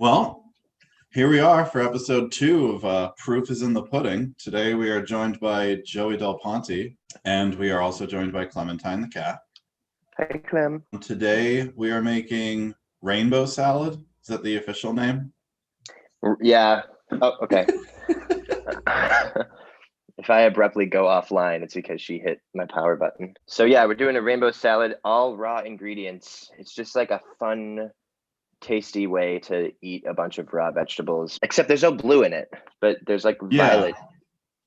Well, here we are for episode 2 of Proof is in the Pudding. Today we are joined by Joey Del Ponte, and we are also joined by Clementine the cat. Hi, Clem. Today we are making rainbow salad. Is that the official name? Yeah. Oh, okay. If I abruptly go offline, it's because she hit my power button. So yeah, we're doing a rainbow salad, all raw ingredients. It's just like a fun, tasty way to eat a bunch of raw vegetables. Except there's no blue in it, but there's like violet.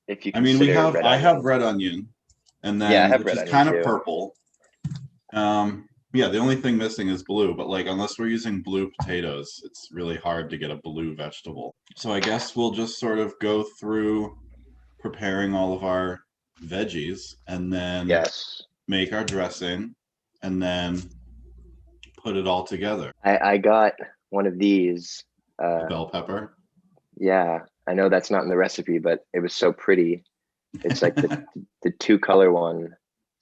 If you consider I have red onion, and then I have which red is onion kind of too. purple. The only thing missing is blue, but like unless we're using blue potatoes, it's really hard to get a blue vegetable. So I guess we'll just sort of go through preparing all of our veggies and then make our dressing and then put it all together. I got one of these. A bell pepper. Yeah, I know that's not in the recipe, but it was so pretty. It's like the two color one,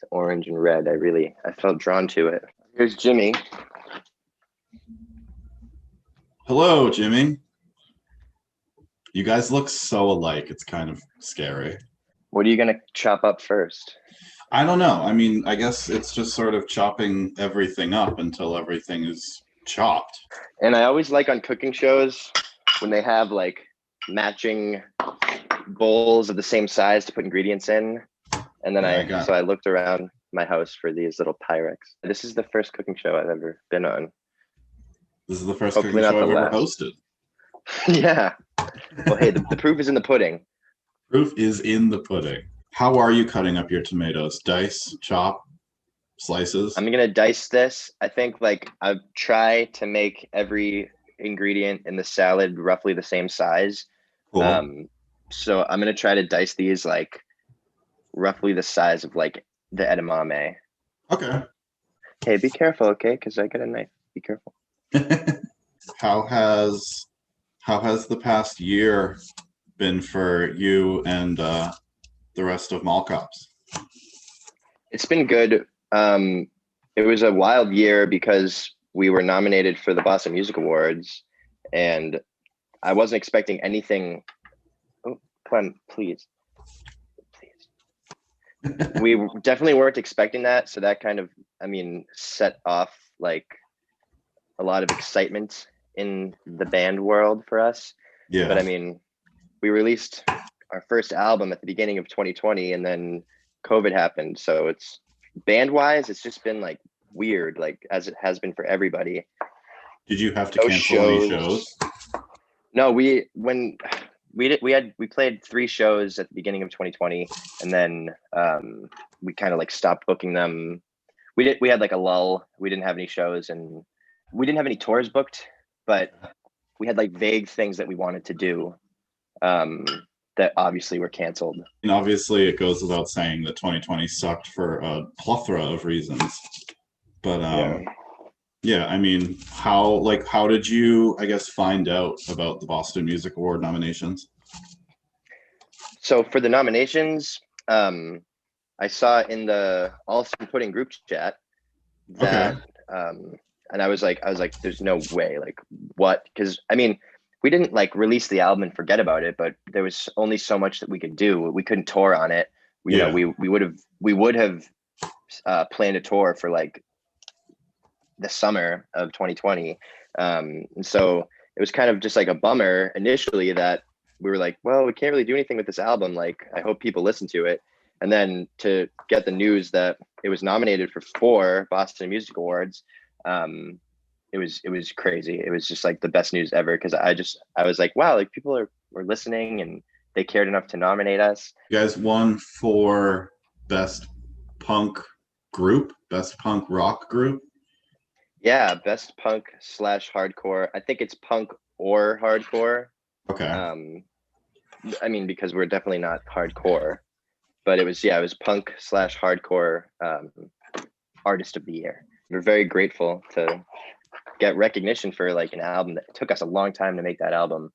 orange and red. I felt drawn to it. Here's Jimmy. Hello, Jimmy. You guys look so alike. It's kind of scary. What are you going to chop up first? I don't know. I mean, I guess it's just sort of chopping everything up until everything is chopped. And I always like on cooking shows when they have like matching bowls of the same size to put ingredients in. And then I looked around my house for these little Pyrex. This is the first cooking show I've ever been on. This is the first cooking show I've ever hosted. Yeah. Well, hey, the proof is in the pudding. Proof is in the pudding. How are you cutting up your tomatoes? Dice, chop, slices? I'm going to dice this. I think I try to make every ingredient in the salad roughly the same size. Cool. So I'm going to try to dice these like roughly the size of like the edamame. Okay. Hey, be careful, okay? Because I got a knife. Be careful. How has the past year been for you and the rest of Mallcops? It's been good. It was a wild year because we were nominated for the Boston Music Awards, and I wasn't expecting anything. Oh, Clem, please. We definitely weren't expecting that, so that kind of, set off like a lot of excitement in the band world for us. Yeah. But we released our first album at the beginning of 2020, and then COVID happened. So it's band-wise, it's just been like weird, like as it has been for everybody. Did you have to cancel any shows? No, we played 3 shows at the beginning of 2020, and then we kind of like stopped booking them. We had like a lull. We didn't have any shows, and we didn't have any tours booked, but we had like vague things that we wanted to do that obviously were canceled. And obviously it goes without saying that 2020 sucked for a plethora of reasons. But how did you, I guess, find out about the Boston Music Award nominations? So for the nominations, I saw in the Allston Pudding group chat that, and I was like, there's no way, like what? Because we didn't like release the album and forget about it, but there was only so much that we could do. We couldn't tour on it. We would have planned a tour for like the summer of 2020. And so it was kind of just like a bummer initially that we were like, well, we can't really do anything with this album. Like, I hope people listen to it. And then to get the news that it was nominated for 4 Boston Music Awards, it was crazy. It was just like the best news ever, because I was like, wow, like people were listening and they cared enough to nominate us. You guys won for best punk group, best punk rock group. Yeah, best punk / hardcore. I think it's punk or hardcore. Okay. Because we're definitely not hardcore, but it was punk / hardcore artist of the year. We're very grateful to get recognition for like an album that took us a long time to make that album,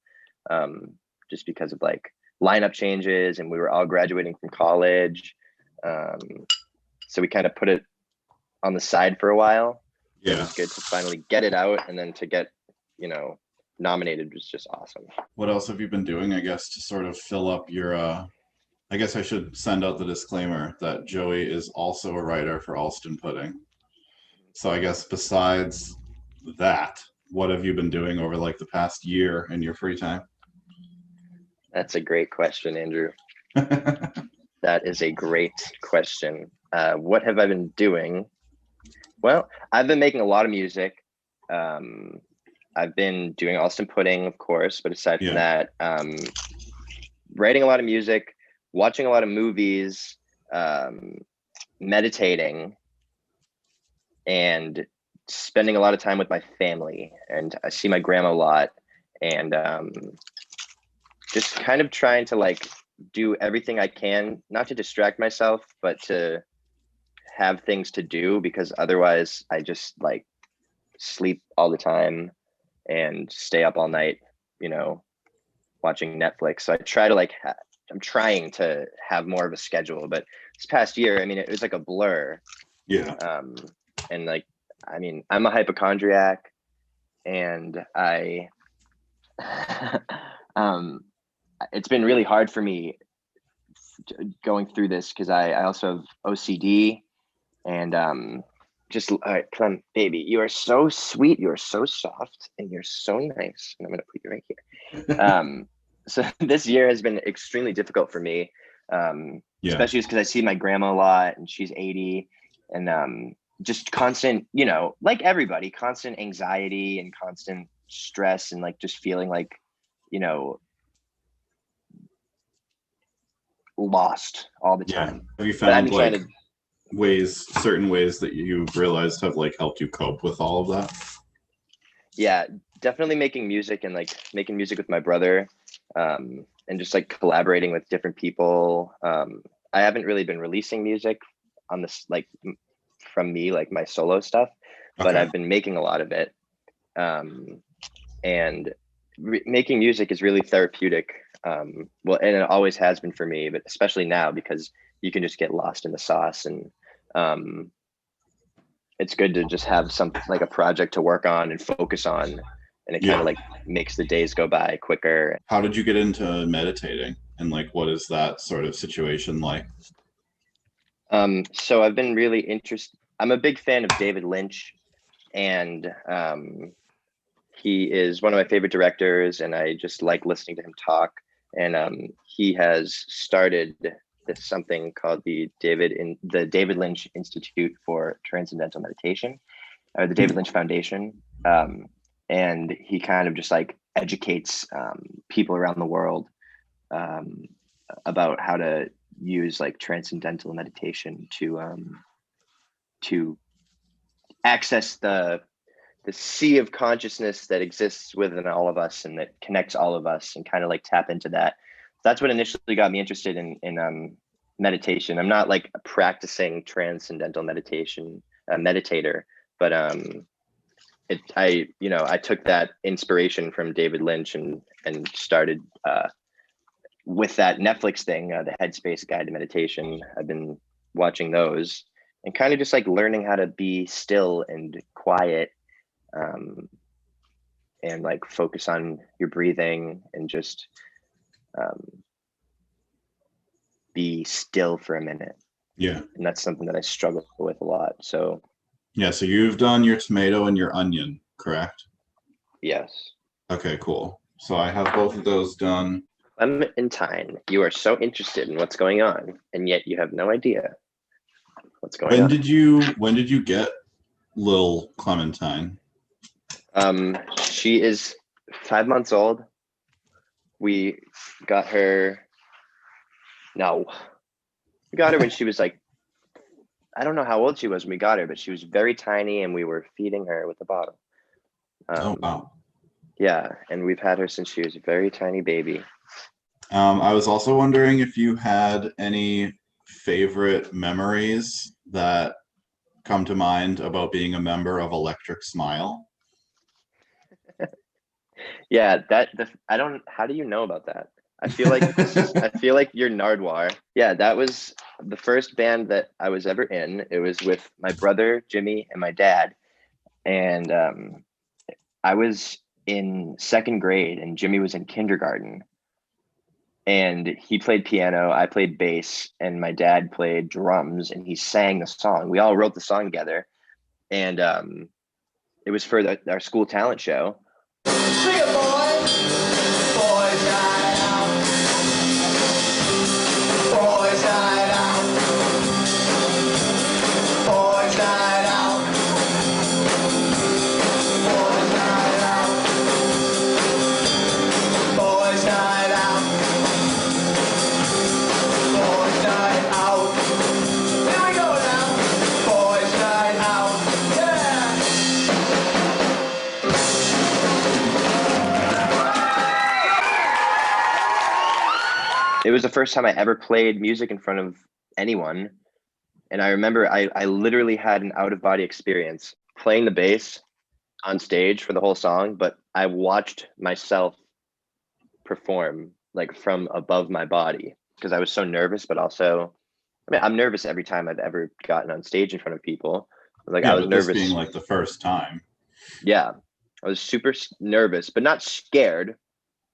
just because of like lineup changes, and we were all graduating from college, so we kind of put it on the side for a while. Yeah, it was good to finally get it out, and then to get nominated was just awesome. What else have you been doing, I guess, to sort of fill up your I guess I should send out the disclaimer that Joey is also a writer for Allston Pudding. So I guess besides that, what have you been doing over like the past year in your free time? That's a great question, Andrew. That is a great question. What have I been doing? Well, I've been making a lot of music. I've been doing Allston Pudding, of course, but aside from that, writing a lot of music, watching a lot of movies, meditating, and spending a lot of time with my family. And I see my grandma a lot, and just kind of trying to like do everything I can, not to distract myself, but to have things to do, because otherwise I just like sleep all the time and stay up all night, you know, watching Netflix. So I try to like, I'm trying to have more of a schedule, but this past year, I mean, it was like a blur. Yeah. And like, I mean, I'm a hypochondriac, and I, it's been really hard for me going through this because I also have OCD, and just all right, Clem, baby, you are so sweet, you are so soft, and you're so nice. And I'm gonna put you right here. So this year has been extremely difficult for me, especially just because I see my grandma a lot, and she's 80, and just constant, you know, like everybody, constant anxiety and constant stress, and like just feeling like, you know, lost all the time. Have you found like certain ways that you've realized have like helped you cope with all of that? Yeah, definitely making music, and like making music with my brother, and just like collaborating with different people. I haven't really been releasing music on this, like from me, like my solo stuff, but I've been making a lot of it. And making music is really therapeutic. Well, and it always has been for me, but especially now, because you can just get lost in the sauce, and it's good to just have something like a project to work on and focus on, and it kind of like makes the days go by quicker. How did you get into meditating, and like what is that sort of situation like? So I've been really interested. I'm a big fan of David Lynch, and he is one of my favorite directors, and I just like listening to him talk. And he has started something called the David Lynch Institute for Transcendental Meditation, or the David Lynch Foundation. And he kind of just like educates people around the world about how to use like transcendental meditation to access the sea of consciousness that exists within all of us, and that connects all of us, and kind of like tap into that. That's what initially got me interested in meditation. I'm not like a practicing transcendental meditation meditator, but I took that inspiration from David Lynch and started with that Netflix thing, the Headspace Guide to Meditation. I've been watching those and kind of just like learning how to be still and quiet, and like focus on your breathing, and just be still for a minute. Yeah. And that's something that I struggle with a lot. So yeah, so you've done your tomato and your onion, correct? yes. Okay, cool. So I have both of those done. Clementine, you are so interested in what's going on, and yet you have no idea what's going on. When did you get Lil Clementine? She is 5 months old. We got her. No, we got her when she was like, I don't know how old she was when we got her, but she was very tiny, and we were feeding her with a bottle. Oh wow. Yeah, and we've had her since she was a very tiny baby. I was also wondering if you had any favorite memories that come to mind about being a member of Electric Smile. Yeah, how do you know about that? I feel like you're Nardwar. Yeah, that was the first band that I was ever in. It was with my brother Jimmy and my dad, and I was in second grade, and Jimmy was in kindergarten. And he played piano, I played bass, and my dad played drums, and he sang the song. We all wrote the song together, and it was for our school talent show. Sing it, boys. Boys night out. Boys night out. Boys night out. Boys night out. Boys night out. Boys night out. Here we go now. Boys night out. Yeah. It was the first time I ever played music in front of anyone. And I remember I literally had an out-of-body experience playing the bass on stage for the whole song, but I watched myself perform like from above my body because I was so nervous, but also, I mean, I'm nervous every time I've ever gotten on stage in front of people. Like Yeah, I was but nervous. this being like the first time. Yeah, I was super nervous, but not scared.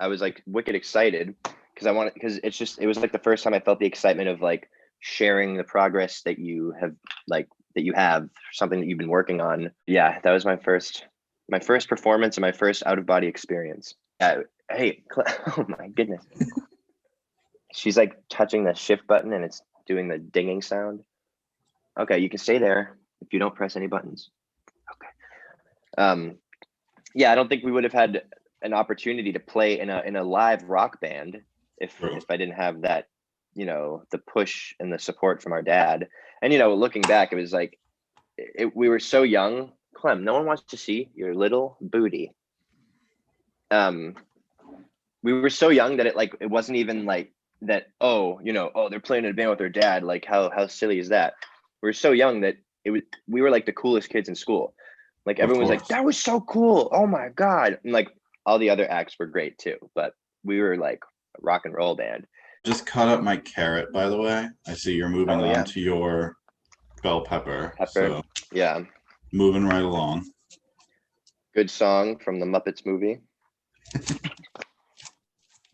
I was like wicked excited because it was like the first time I felt the excitement of like sharing the progress that you have something that you've been working on. Yeah, that was my first performance and my first out of body experience. Hey, oh my goodness. She's like touching the shift button and it's doing the dinging sound. Okay, you can stay there if you don't press any buttons. Okay. Yeah, I don't think we would have had an opportunity to play in a live rock band if I didn't have that, the push and the support from our dad. And looking back, it was like we were so young. Clem, no one wants to see your little booty. We were so young that it wasn't even like that. Oh, they're playing in a band with their dad. Like how silly is that? We were so young that we were like the coolest kids in school. Like everyone was like, that was so cool. Oh my God. And like all the other acts were great too, but we were like a rock and roll band. Just cut up my carrot, by the way. I see you're moving on to your bell pepper. So yeah. Moving right along. Good song from the Muppets movie.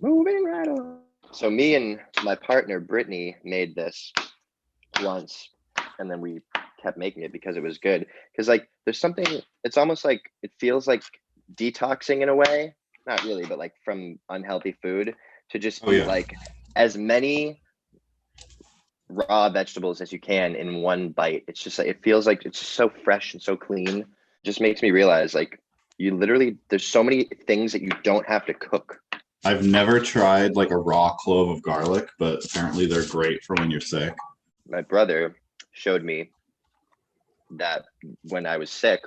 Moving right on. So me and my partner, Brittany, made this once, and then we kept making it because it was good. Because like there's something, it's almost like it feels like detoxing in a way. Not really, but like from unhealthy food to just eat like as many raw vegetables as you can in one bite. It's just like, it feels like it's just so fresh and so clean. It just makes me realize like there's so many things that you don't have to cook. I've never tried like a raw clove of garlic, but apparently they're great for when you're sick. My brother showed me that when I was sick,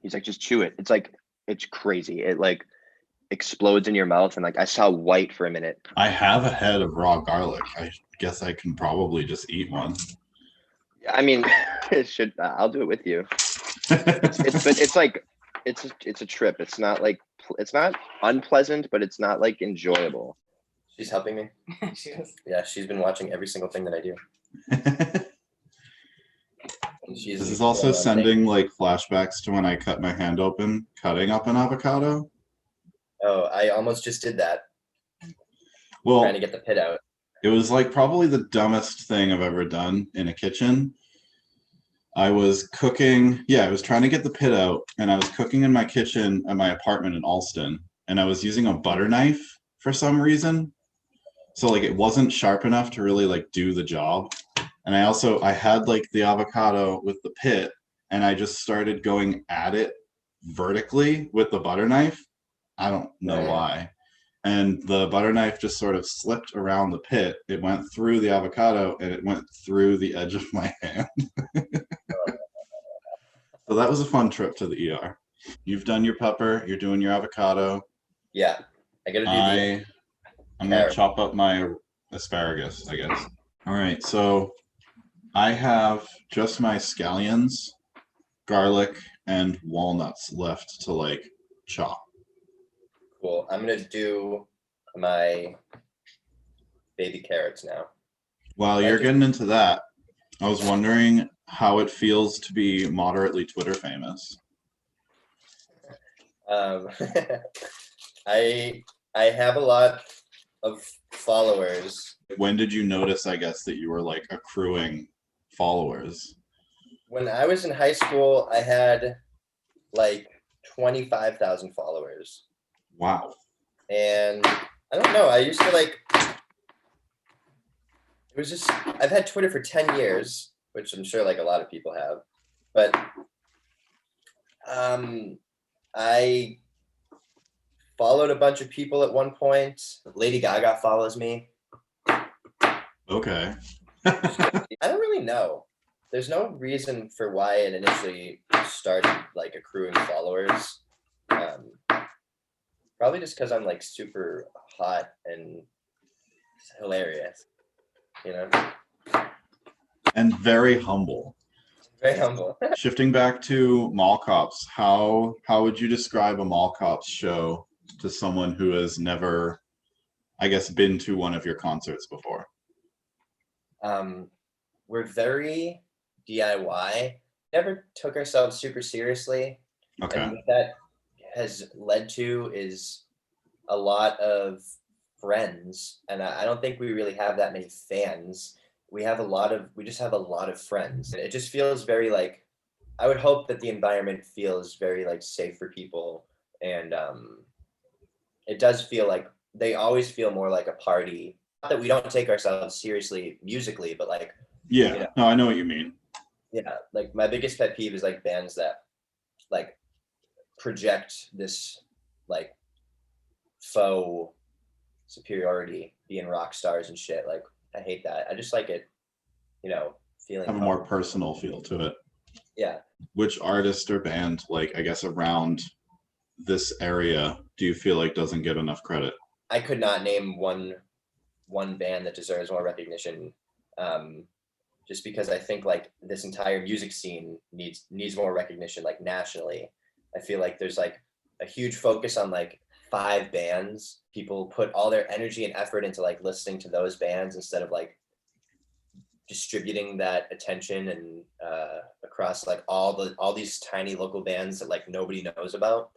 he's like, just chew it. It's like, it's crazy. It like explodes in your mouth, and like I saw white for a minute. I have a head of raw garlic. I guess I can probably just eat one. I mean, I'll do it with you. It's like it's a trip. It's not unpleasant, but it's not like enjoyable. She's helping me. Yeah, she's been watching every single thing that I do. This is also sending like flashbacks to when I cut my hand open cutting up an avocado. Oh, I almost just did that. Well, trying to get the pit out. It was like probably the dumbest thing I've ever done in a kitchen. I was cooking, I was trying to get the pit out, and I was cooking in my kitchen at my apartment in Allston, and I was using a butter knife for some reason. So like it wasn't sharp enough to really like do the job. And I had like the avocado with the pit, and I just started going at it vertically with the butter knife. I don't know why. And the butter knife just sort of slipped around the pit. It went through the avocado and it went through the edge of my hand. So that was a fun trip to the ER. You've done your pepper, you're doing your avocado. Yeah, I gotta do I'm gonna chop up my asparagus, I guess. All right, so I have just my scallions, garlic, and walnuts left to like chop. Cool. I'm gonna do my baby carrots now. While you're getting into that, I was wondering how it feels to be moderately Twitter famous. Um, I have a lot of followers. When did you notice, I guess, that you were like accruing followers? When I was in high school, I had like 25,000 followers. Wow. And I don't know, I used to like, it was just, I've had Twitter for 10 years, which I'm sure like a lot of people have, but I followed a bunch of people at one point. Lady Gaga follows me. Okay. I don't really know. There's no reason for why it initially started like accruing followers. Probably just because I'm like super hot and hilarious, you know? And very humble. Very humble. Shifting back to Mallcops, how would you describe a Mallcops show to someone who has never, I guess, been to one of your concerts before? We're very DIY. Never took ourselves super seriously. Okay. And what that has led to is a lot of friends. And I don't think we really have that many fans. We just have a lot of friends. It just feels very like, I would hope that the environment feels very like safe for people. And it does feel like they always feel more like a party. Not that we don't take ourselves seriously musically, but like, Yeah, you know, no, I know what you mean. yeah, like my biggest pet peeve is like bands that like project this like faux superiority, being rock stars and shit. Like I hate that. I just like it, feeling Have a more personal feel to it. Yeah. Which artist or band, like, I guess, around this area do you feel like doesn't get enough credit? I could not name one band that deserves more recognition. Just because I think like this entire music scene needs more recognition, like nationally. I feel like there's like a huge focus on like 5 bands. People put all their energy and effort into like listening to those bands instead of like distributing that attention and across like all these tiny local bands that like nobody knows about.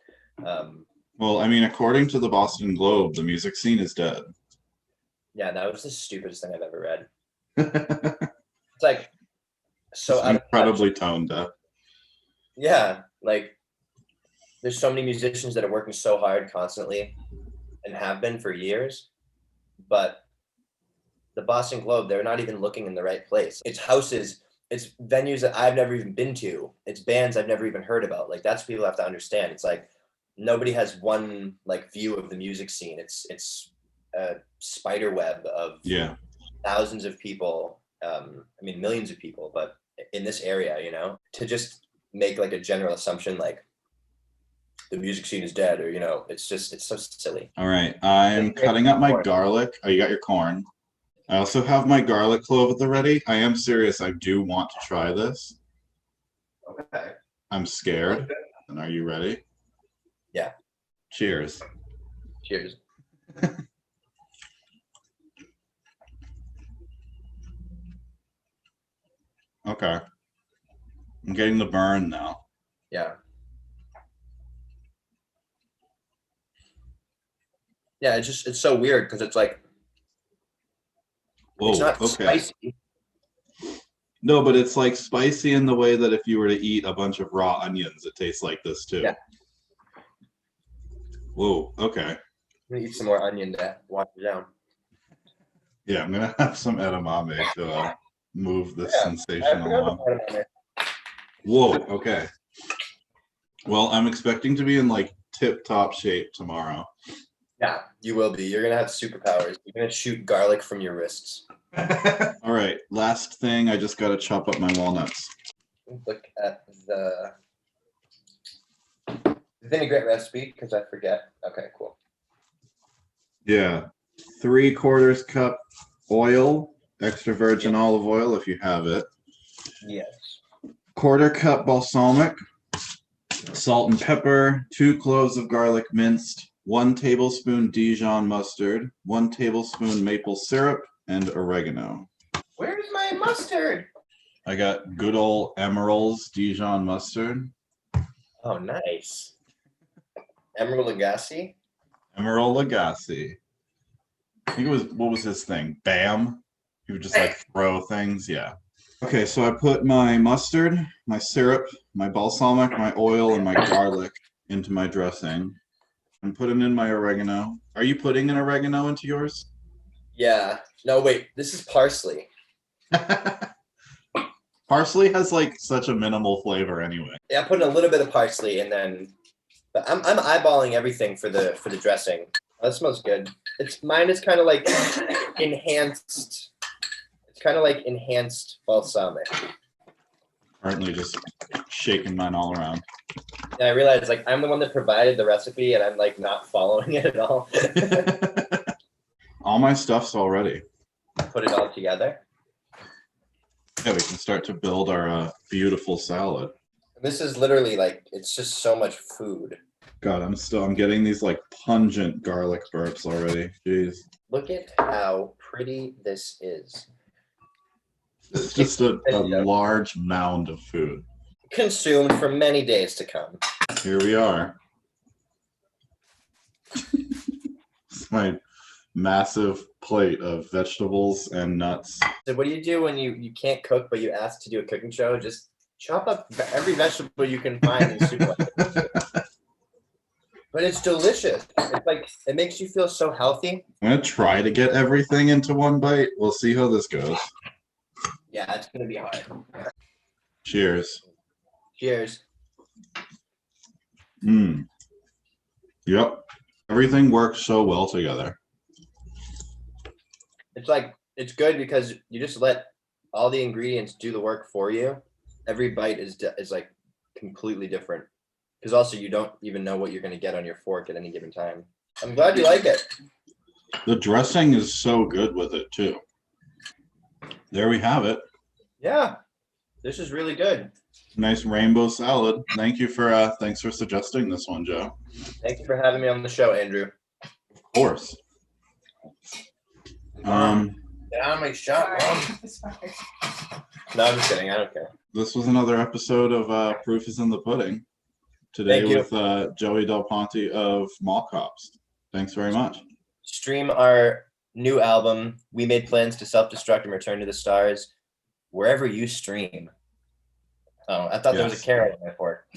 Well, I mean, according to the Boston Globe, the music scene is dead. Yeah, that was the stupidest thing I've ever read. It's like so It's incredibly tone deaf. Yeah, like there's so many musicians that are working so hard constantly and have been for years, but the Boston Globe, they're not even looking in the right place. It's houses, it's venues that I've never even been to, it's bands I've never even heard about. Like that's what people have to understand. It's like nobody has one like view of the music scene. It's a spider web of thousands of people. I mean millions of people, but in this area, to just make like a general assumption like the music scene is dead, or it's so silly. All right, I'm cutting up my garlic. Oh, you got your corn. I also have my garlic clove at the ready. I am serious. I do want to try this. Okay. I'm scared. Okay. And are you ready? Yeah. Cheers. Cheers. Okay. I'm getting the burn now. Yeah. Yeah, it's so weird because it's like, whoa, it's not spicy. No, but it's like spicy in the way that if you were to eat a bunch of raw onions, it tastes like this too. Yeah. Whoa, okay. I'm gonna eat some more onion to wash it down. Yeah, I'm gonna have some edamame to move this sensation along. Whoa, okay. Well, I'm expecting to be in like tip-top shape tomorrow. Yeah, you will be. You're gonna have superpowers. You're gonna shoot garlic from your wrists. All right, last thing, I just gotta chop up my walnuts. Look at the vinaigrette recipe because I forget. Okay, cool. Yeah, 3/4 cup oil, extra virgin olive oil if you have it. Yes. 1/4 cup balsamic, salt and pepper, 2 cloves of garlic minced, 1 tablespoon Dijon mustard, 1 tablespoon maple syrup, and oregano. Where's my mustard? I got good old Emerald's Dijon mustard. Oh, nice. Emerald Lagasse. Emerald Lagasse. I think it was, what was his thing? Bam? He would just like throw things. Yeah. Okay, so I put my mustard, my syrup, my balsamic, my oil, and my garlic into my dressing. I'm putting in my oregano. Are you putting an oregano into yours? Yeah. No, wait. This is parsley. Parsley has like such a minimal flavor anyway. Yeah, I'm putting a little bit of parsley, and then, but I'm eyeballing everything for the dressing. Oh, that smells good. Mine is kind of like enhanced. It's kind of like enhanced balsamic. Currently just shaking mine all around. And I realized like I'm the one that provided the recipe, and I'm like not following it at all. All my stuff's all ready. Put it all together. Yeah, we can start to build our beautiful salad. This is literally like, it's just so much food. God, I'm getting these like pungent garlic burps already. Jeez. Look at how pretty this is. It's just a large mound of food. Consumed for many days to come. Here we are. It's my massive plate of vegetables and nuts. So what do you do when you can't cook, but you ask to do a cooking show? Just chop up every vegetable you can find in soup. But it's delicious. It's like, it makes you feel so healthy. I'm gonna try to get everything into one bite. We'll see how this goes. Yeah, it's gonna be hard. Cheers. Cheers. Yep. Everything works so well together. It's like, it's good because you just let all the ingredients do the work for you. Every bite is like completely different. Because also you don't even know what you're going to get on your fork at any given time. I'm glad you like it. The dressing is so good with it too. There we have it. Yeah, this is really good. Nice rainbow salad. Thanks for suggesting this one, Joe. Thank you for having me on the show, Andrew. Of course. Get out of my shot, Mom. No, I'm just kidding. I don't care. This was another episode of Proof is in the Pudding. Today with Joey Del Ponte of Mallcops. Thanks very much. Stream our new album, We Made Plans to Self-Destruct and Return to the Stars, wherever you stream. Oh, I thought there was a carrot in my fork.